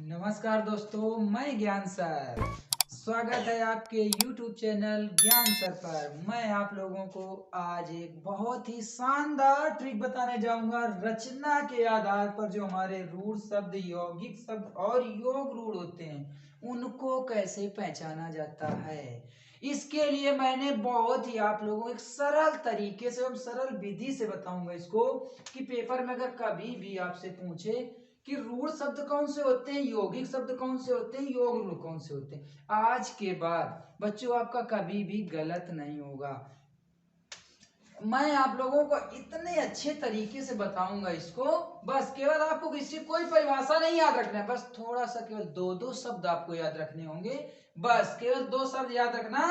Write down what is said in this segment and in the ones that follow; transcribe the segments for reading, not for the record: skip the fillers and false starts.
नमस्कार दोस्तों, मैं ज्ञान सर। स्वागत है आपके YouTube चैनल ज्ञान सर पर। मैं आप लोगों को आज एक बहुत ही शानदार ट्रिक बताने जाऊंगा। रचना के आधार पर जो हमारे रूढ़ शब्द, यौगिक शब्द और योग रूढ़ होते हैं, उनको कैसे पहचाना जाता है। इसके लिए मैंने बहुत ही आप लोगों को एक सरल तरीके से और सरल विधि से बताऊंगा इसको, कि पेपर में अगर कभी भी आपसे पूछे कि रूढ़ शब्द कौन से होते हैं, यौगिक शब्द कौन से होते हैं, योग रूढ़ कौन से होते हैं, आज के बाद बच्चों आपका कभी भी गलत नहीं होगा। मैं आप लोगों को इतने अच्छे तरीके से बताऊंगा इसको, बस केवल आपको इसकी कोई परिभाषा नहीं याद रखना है, बस थोड़ा सा केवल दो शब्द आपको याद रखने होंगे। बस केवल 2 शब्द याद रखना,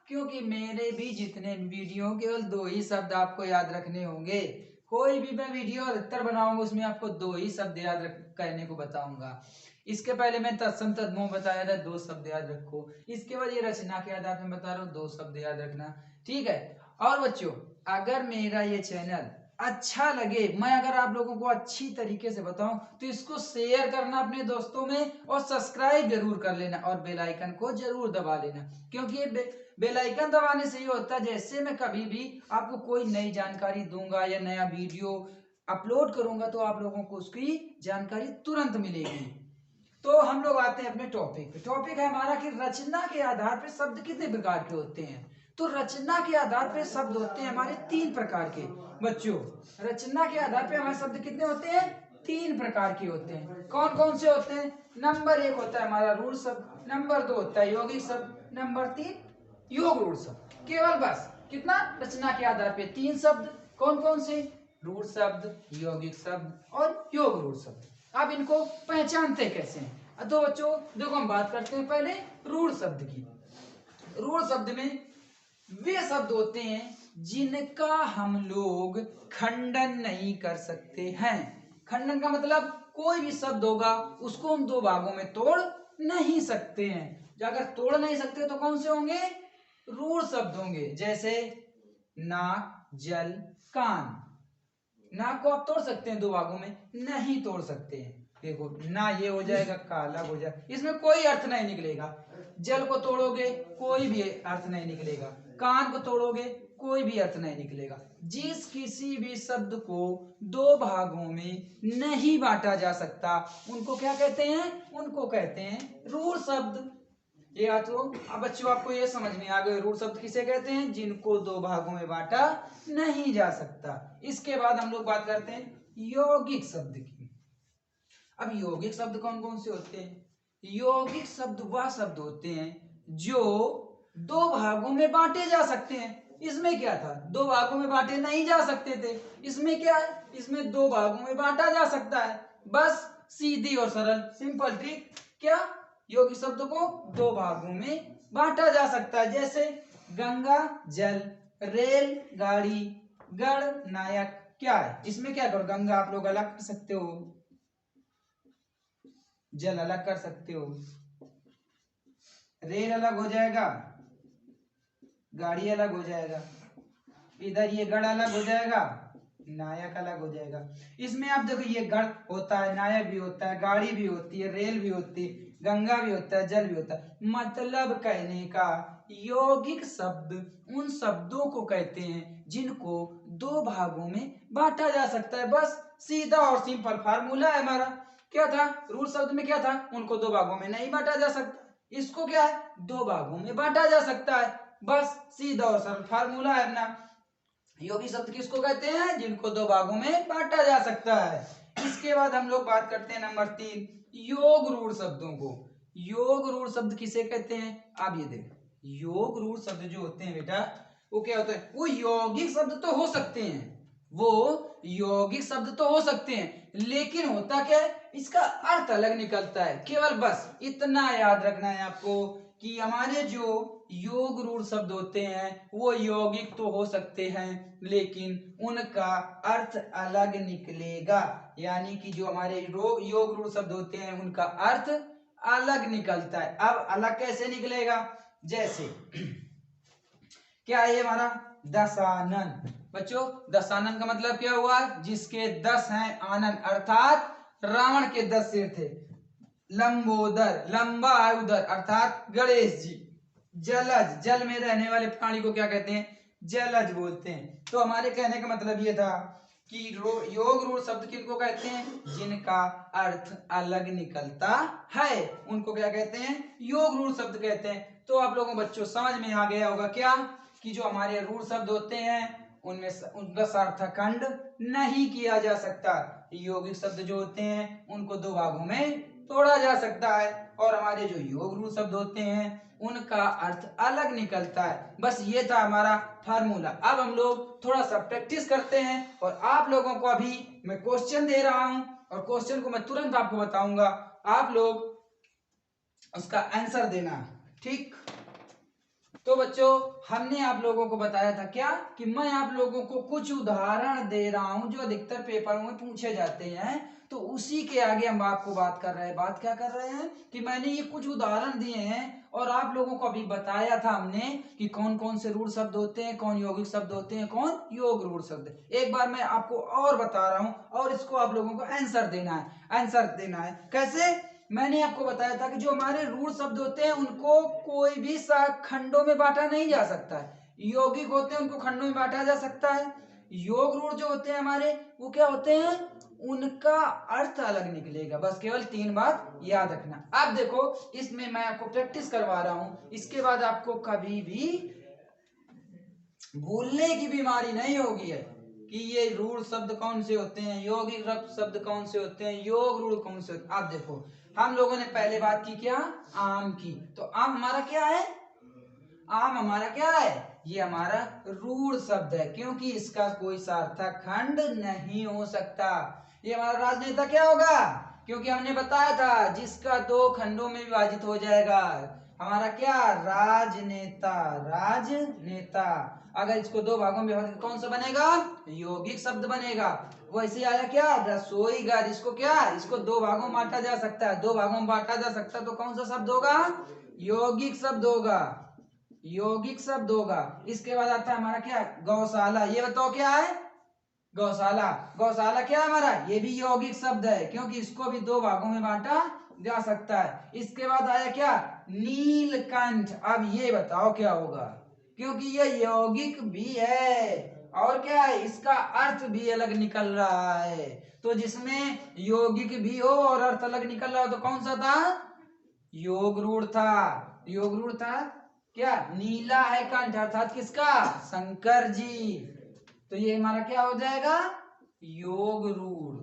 क्योंकि मेरे भी जितने वीडियो केवल 2 ही शब्द आपको याद रखने होंगे। कोई भी मैं वीडियो अधिकतर बनाऊंगा उसमें आपको 2 ही शब्द याद करने को बताऊंगा। इसके पहले मैं तत्सम तद्भव बताया था, 2 शब्द याद रखो। इसके बाद ये रचना के आधार में बता रहा हूँ, 2 शब्द याद रखना, ठीक है। और बच्चों, अगर मेरा ये चैनल अच्छा लगे, मैं अगर आप लोगों को अच्छी तरीके से बताऊं, तो इसको शेयर करना अपने दोस्तों में और सब्सक्राइब जरूर कर लेना और बेल आइकन को जरूर दबा लेना, क्योंकि ये बेल आइकन दबाने से ये होता है, जैसे मैं कभी भी आपको कोई नई जानकारी दूंगा या नया वीडियो अपलोड करूंगा तो आप लोगों को उसकी जानकारी तुरंत मिलेगी। तो हम लोग आते हैं अपने टॉपिक पे। टॉपिक है हमारा कि रचना के आधार पर शब्द कितने प्रकार के होते हैं। तो रचना के आधार पर शब्द होते हैं हमारे 3 प्रकार के। बच्चों, रचना के आधार पर हमारे शब्द कितने होते हैं? 3 प्रकार के होते हैं। कौन कौन से होते हैं? नंबर 1 होता है हमारा रूढ़ शब्द, नंबर 2 होता है यौगिक शब्द, नंबर 3 योग रूढ़ शब्द। केवल बस कितना? रचना के आधार पर 3 शब्द। कौन कौन से? रूढ़ शब्द, यौगिक शब्द और योग रूढ़ शब्द। अब इनको पहचानते कैसे हैं? तो बच्चों देखो, हम बात करते हैं पहले रूढ़ शब्द की। रूढ़ शब्द में वे शब्द होते हैं जिनका हम लोग खंडन नहीं कर सकते हैं। खंडन का मतलब कोई भी शब्द होगा उसको हम 2 भागों में तोड़ नहीं सकते हैं। अगर तोड़ नहीं सकते तो कौन से होंगे? रूढ़ शब्द होंगे। जैसे नाक, जल, कान। नाक को आप तोड़ सकते हैं 2 भागों में? नहीं तोड़ सकते हैं। देखो, ना ये हो जाएगा, का अलग हो जाएगा, इसमें कोई अर्थ नहीं निकलेगा। जल को तोड़ोगे कोई भी अर्थ नहीं निकलेगा, कान को तोड़ोगे कोई भी अर्थ नहीं निकलेगा। जिस किसी भी शब्द को 2 भागों में नहीं बांटा जा सकता उनको क्या कहते हैं? उनको कहते हैं रूढ़ शब्द। ये तो अब बच्चों आपको ये समझ में आ गए, रूढ़ शब्द किसे कहते हैं? जिनको 2 भागों में बांटा नहीं जा सकता। इसके बाद हम लोग बात करते हैं यौगिक शब्द की। अब यौगिक शब्द कौन कौन से होते हैं? यौगिक शब्द वह शब्द होते हैं जो 2 भागों में बांटे जा सकते हैं। इसमें क्या था? 2 भागों में बांटे नहीं जा सकते थे। इसमें क्या है? इसमें 2 भागों में बांटा जा सकता है। बस सीधी और सरल सिंपल ट्रिक। क्या? यौगिक शब्द को 2 भागों में बांटा जा सकता है। जैसे गंगा जल, रेल गाड़ी, गढ़ नायक। क्या है इसमें? क्या करो, गंगा आप लोग अलग कर सकते हो, जल अलग कर सकते हो, रेल अलग हो जाएगा, गाड़ी अलग हो जाएगा, इधर ये गढ़ अलग हो जाएगा, नायक अलग हो जाएगा। इसमें आप देखो, ये गढ़ होता है, नायक भी होता है, गाड़ी भी होती है, रेल भी होती है, गंगा भी होता है, जल भी होता है। मतलब कहने का, यौगिक शब्द उन शब्दों को कहते हैं जिनको 2 भागों में बांटा जा सकता है। बस सीधा और सिंपल फार्मूला है हमारा। क्या था रूढ़ शब्द में? क्या था? उनको 2 भागों में नहीं बांटा जा सकता। इसको क्या है? 2 भागों में बांटा जा सकता है। बस सीधा और सरल फार्मूला है अपना। यौगिक शब्द किसको कहते हैं? जिनको 2 भागों में बांटा जा सकता है। इसके बाद हम लोग बात करते हैं नंबर 3, योग रूढ़ शब्दों को। योग रूढ़ शब्द किसे कहते हैं? आप ये देखो, योग रूढ़ शब्द जो होते हैं बेटा, वो क्या होते हैं? वो यौगिक शब्द तो हो सकते हैं, वो यौगिक शब्द तो हो सकते हैं, लेकिन होता क्या है? इसका अर्थ अलग निकलता है। केवल बस इतना याद रखना है आपको कि हमारे जो योग रूढ़ शब्द होते हैं वो यौगिक तो हो सकते हैं, लेकिन उनका अर्थ अलग निकलेगा। यानी कि जो हमारे योग रूढ़ शब्द होते हैं उनका अर्थ अलग निकलता है। अब अलग कैसे निकलेगा? जैसे क्या है हमारा? दशानन। बच्चों, दशानन का मतलब क्या हुआ? जिसके 10 हैं आनन, अर्थात रावण के 10 सिर थे। लंबोदर, लंबा है उदर अर्थात गणेश जी। जलज, जल में रहने वाले प्राणी को क्या कहते हैं? जलज बोलते हैं। तो हमारे कहने का मतलब ये था कि योग रूढ़ शब्द किनको कहते हैं? जिनका अर्थ अलग निकलता है उनको क्या कहते हैं? योग रूढ़ शब्द कहते हैं। तो आप लोगों बच्चों समझ में आ गया होगा क्या कि जो हमारे रूढ़ शब्द होते हैं उनमें उनका सार्थखंड नहीं किया जा सकता। यौगिक शब्द जो होते हैं उनको दो भागों में तोड़ा जा सकता है और हमारे जो योग रूढ़ शब्द होते हैं उनका अर्थ अलग निकलता है। बस ये था हमारा फार्मूला। अब हम लोग थोड़ा सा प्रैक्टिस करते हैं और आप लोगों को अभी मैं क्वेश्चन दे रहा हूं और क्वेश्चन को मैं तुरंत आपको बताऊंगा, आप लोग उसका आंसर देना। ठीक, तो बच्चों हमने आप लोगों को बताया था क्या कि मैं आप लोगों को कुछ उदाहरण दे रहा हूं जो अधिकतर पेपरों में पूछे जाते हैं। तो उसी के आगे हम आपको बात कर रहे हैं। बात क्या कर रहे हैं कि मैंने ये कुछ उदाहरण दिए हैं और आप लोगों को अभी बताया था हमने कि कौन कौन से रूढ़ शब्द होते हैं, कौन यौगिक शब्द होते हैं, कौन योग रूढ़ शब्द। एक बार मैं आपको और बता रहा हूं और इसको आप लोगों को आंसर देना है। आंसर देना है कैसे? मैंने आपको बताया था कि जो हमारे रूढ़ शब्द होते हैं उनको कोई भी खंडों में बांटा नहीं जा सकता है। यौगिक होते हैं उनको खंडों में बांटा जा सकता है। योग रूढ़ जो होते हैं हमारे वो क्या होते हैं? उनका अर्थ अलग निकलेगा। बस केवल 3 बात याद रखना। अब देखो इसमें मैं आपको प्रैक्टिस करवा रहा हूं, इसके बाद आपको कभी भी भूलने की बीमारी नहीं होगी है कि ये रूढ़ शब्द कौन से होते हैं, यौगिक शब्द कौन से होते हैं, योग रूढ़ कौन से होते हैं। अब देखो हम लोगों ने पहले बात की क्या? आम की। तो आम हमारा क्या है? आम हमारा क्या है? ये हमारा रूढ़ शब्द है क्योंकि इसका कोई सार्थक खंड नहीं हो सकता। ये हमारा राजनेता क्या होगा? क्योंकि हमने बताया था जिसका 2 खंडों में विभाजित हो जाएगा। हमारा क्या? राजनेता। राजनेता अगर इसको 2 भागों में विभाजित कौन सा बनेगा? यौगिक शब्द बनेगा। वैसे आया क्या? रसोईघर। इसको क्या? इसको 2 भागों में बांटा जा सकता है। 2 भागों में बांटा जा सकता है तो कौन सा शब्द होगा? यौगिक शब्द होगा। यौगिक शब्द होगा। इसके बाद आता है हमारा क्या? गौशाला। ये बताओ क्या है? गौशाला। गौशाला क्या है हमारा? ये भी यौगिक शब्द है क्योंकि इसको भी 2 भागों में बांटा जा सकता है। इसके बाद आया क्या? नीलकंठ। अब ये बताओ क्या होगा? क्योंकि ये यौगिक भी है और क्या है? इसका अर्थ भी अलग निकल रहा है। तो जिसमें यौगिक भी हो और अर्थ अलग निकल रहा हो तो कौन सा था? योग रूढ़ था। योग रूढ़ था क्या? नीला है कंठ अर्थात किसका? शंकर जी। तो ये हमारा क्या हो जाएगा? योग रूढ़।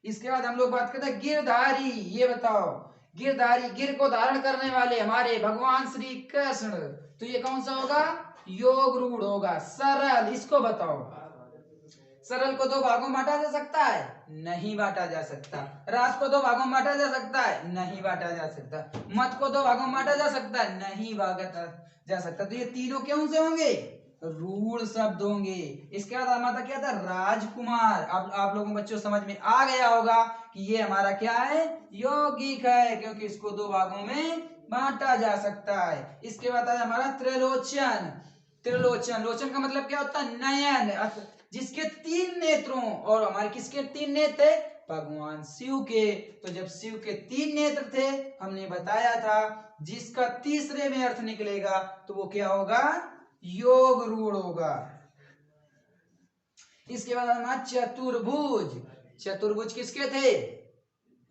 इसके बाद हम लोग बात करते हैं गिरधारी। ये बताओ गिरधारी, गिर को धारण करने वाले हमारे भगवान श्री कृष्ण। तो ये कौन सा होगा? योग रूढ़ होगा। सरल, इसको बताओ। सरल को 2 भागों में बांटा जा सकता है? नहीं बांटा जा सकता। रास को 2 भागों में बांटा जा सकता है? नहीं बांटा जा सकता। मत को 2 भागों में बांटा जा सकता है? नहीं बांटा जा सकता। तो ये तीनों क्यों से होंगे? रूढ़ शब्द होंगे। इसके बाद हमारा क्या था? राजकुमार। आप लोगों बच्चों समझ में आ गया होगा कि ये हमारा क्या है? यौगिक है क्योंकि इसको 2 भागों में बांटा जा सकता है। इसके बाद आता है हमारा त्रिलोचन। त्रिलोचन, लोचन का मतलब क्या होता है? नयन, जिसके 3 नेत्रों। और हमारे किसके 3 नेत्र थे? भगवान शिव के। तो जब शिव के 3 नेत्र थे हमने बताया था जिसका तीसरे में अर्थ निकलेगा तो वो क्या होगा? योग रूढ़ होगा। इसके बाद हमारा चतुर्भुज। चतुर्भुज किसके थे?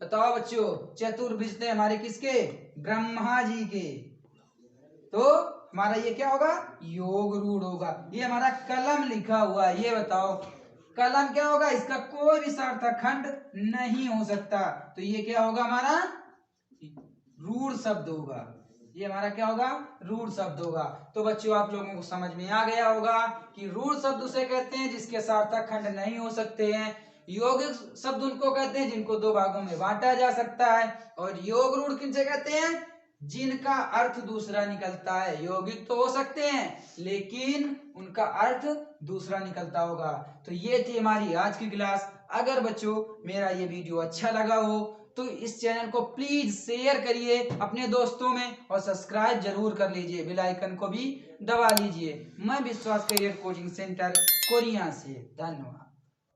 बताओ बच्चों। चतुर्भुज थे हमारे किसके? ब्रह्मा जी के। तो हमारा ये क्या होगा? योग रूढ़ होगा। ये हमारा कलम लिखा हुआ है, ये बताओ कलम क्या होगा? इसका कोई भी सार्थक खंड नहीं हो सकता। तो ये क्या होगा? हमारा रूढ़ शब्द होगा। ये हमारा क्या होगा? रूढ़ शब्द होगा। तो बच्चों आप लोगों को समझ में आ गया होगा कि रूढ़ शब्द उसे कहते हैं जिसके सार्थक खंड नहीं हो सकते हैं। यौगिक शब्द उनको कहते हैं जिनको 2 भागों में बांटा जा सकता है। और योग रूढ़ किनसे कहते हैं? जिनका अर्थ दूसरा निकलता है। यौगिक तो हो सकते हैं लेकिन उनका अर्थ दूसरा निकलता होगा। तो ये थी हमारी आज की क्लास। अगर बच्चों मेरा ये वीडियो अच्छा लगा हो तो इस चैनल को प्लीज शेयर करिए अपने दोस्तों में और सब्सक्राइब जरूर कर लीजिए। बेल आइकन को भी दबा लीजिए। मैं विश्वास करियर कोचिंग सेंटर कोरिया से। धन्यवाद।